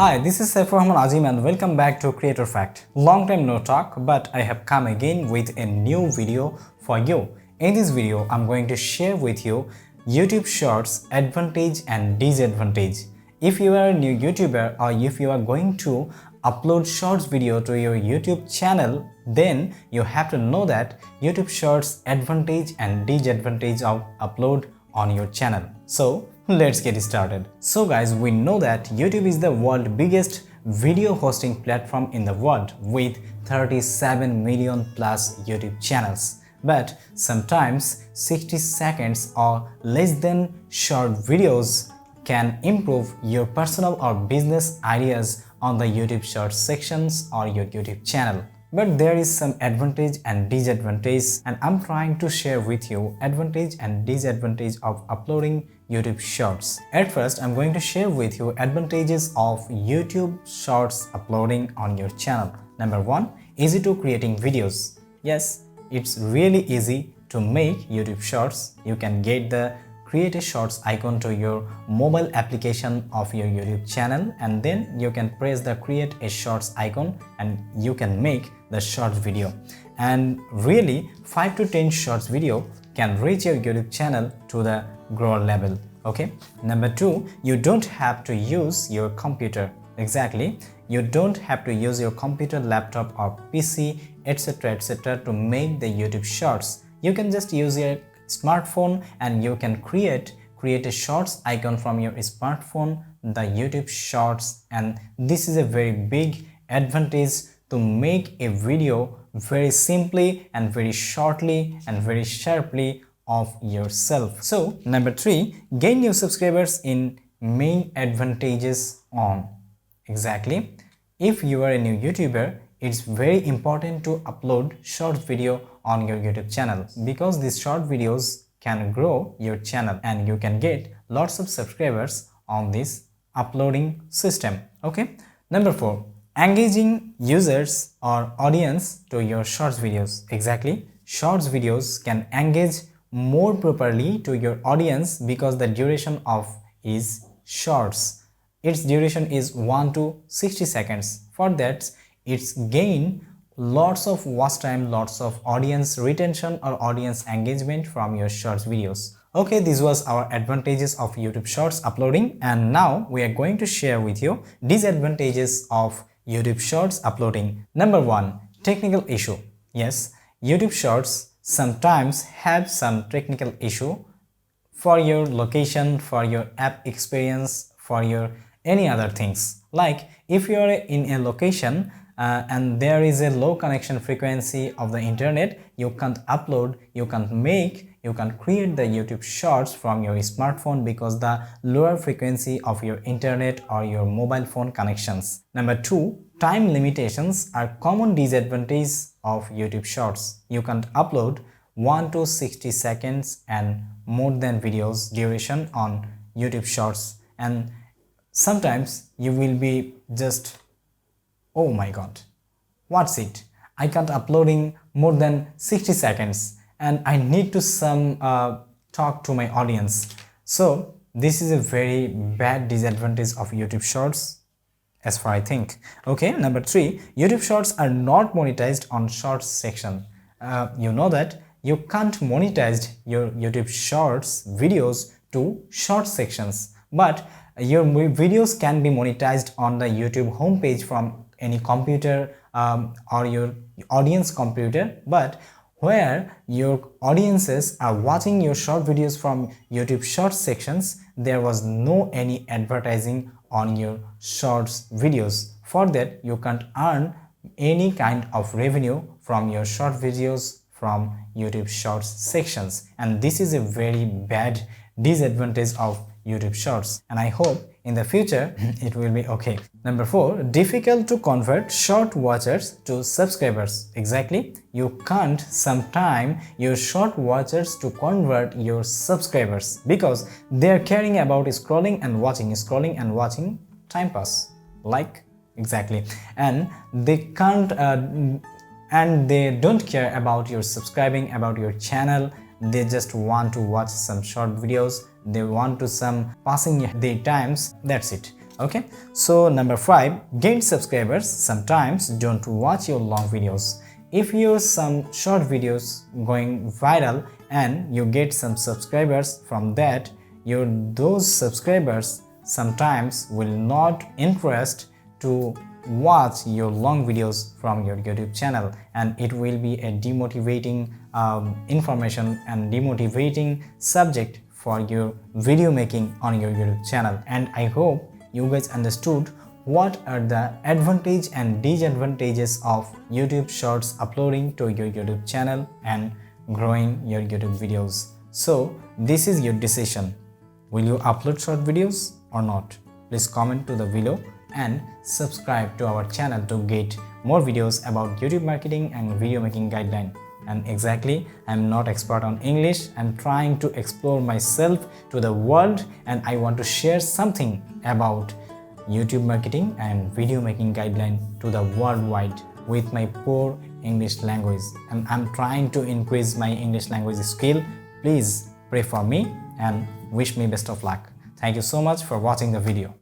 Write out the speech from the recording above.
Hi, this is Saifur Azim and welcome back to Creator Fact. Long time no talk, but I have come again with a new video for you. In this video, I'm going to share with you YouTube Shorts advantage and disadvantage. If you are a new YouTuber or if you are going to upload shorts video to your YouTube channel, then you have to know that YouTube Shorts advantage and disadvantage of upload on your channel. So let's get started. So guys, we know that YouTube is the world's biggest video hosting platform in the world with 37 million plus YouTube channels. But sometimes 60 seconds or less than short videos can improve your personal or business ideas on the YouTube Shorts sections or your YouTube channel. But there is some advantage and disadvantage, and I'm trying to share with you advantage and disadvantage of uploading YouTube Shorts. At first, I'm going to share with you advantages of YouTube Shorts uploading on your channel. Number 1, easy to creating videos. Yes, it's really easy to make YouTube Shorts. You can get the create a shorts icon to your mobile application of your YouTube channel, and then you can press the create a shorts icon and you can make the shorts video. And really 5 to 10 shorts video can reach your YouTube channel to the grower level. Okay. Number 2, you don't have to use your computer. Exactly. You don't have to use your computer, laptop or PC, etc. to make the YouTube Shorts. You can just use your smartphone and you can create a shorts icon from your smartphone, the YouTube Shorts, and this is a very big advantage to make a video very simply and very shortly and very sharply of yourself. So number 3, gain new subscribers in main advantages on. Exactly. If you are a new YouTuber, it's very important to upload short video on your YouTube channel because these short videos can grow your channel and you can get lots of subscribers on this uploading system. Okay. Number 4, engaging users or audience to your shorts videos. Exactly. Shorts videos can engage more properly to your audience because the duration of is shorts. Its duration is 1 to 60 seconds. For that, it's gain lots of watch time, lots of audience retention or audience engagement from your shorts videos. Okay, this was our advantages of YouTube Shorts uploading, and now we are going to share with you disadvantages of YouTube Shorts uploading. Number 1, technical issue. Yes, YouTube Shorts sometimes have some technical issue for your location, for your app experience, for your any other things. Like if you are in a location and there is a low connection frequency of the internet, you can't upload, you can't create the YouTube Shorts from your smartphone because the lower frequency of your internet or your mobile phone connections. Number 2, time limitations are common disadvantage of YouTube Shorts. You can't upload 1 to 60 seconds and more than videos duration on YouTube Shorts, and sometimes you will be just, oh my god, what's it? I can't uploading more than 60 seconds and I need to some talk to my audience. So this is a very bad disadvantage of YouTube Shorts as far I think. Okay, number 3, YouTube Shorts are not monetized on Shorts section. You know that you can't monetize your YouTube Shorts videos to short sections, but your videos can be monetized on the YouTube homepage from any computer or your audience computer. But where your audiences are watching your short videos from YouTube Shorts sections, there was no any advertising on your shorts videos. For that, you can't earn any kind of revenue from your short videos from YouTube Shorts sections, and this is a very bad disadvantage of YouTube Shorts, and I hope in the future it will be okay. Number 4, difficult to convert short watchers to subscribers. Exactly, you can't sometime your short watchers to convert your subscribers because they are caring about scrolling and watching time pass, like exactly, and they can't and they don't care about your subscribing, about your channel. They just want to watch some short videos, they want to some passing their times, that's it. Okay, so number 5, gain subscribers. Sometimes don't watch your long videos. If you some short videos going viral and you get some subscribers from that, those subscribers sometimes will not interest to watch your long videos from your YouTube channel, and it will be a demotivating information and demotivating subject for your video making on your YouTube channel. And I hope you guys understood what are the advantage and disadvantages of YouTube Shorts uploading to your YouTube channel and growing your YouTube videos. So this is your decision. Will you upload short videos or not? Please comment to the below and subscribe to our channel to get more videos about YouTube marketing and video making guideline. And exactly, I'm not expert on English. I'm trying to explore myself to the world, and I want to share something about YouTube marketing and video making guideline to the worldwide with my poor English language, and I'm trying to increase my English language skill. Please pray for me and wish me best of luck. Thank you so much for watching the video.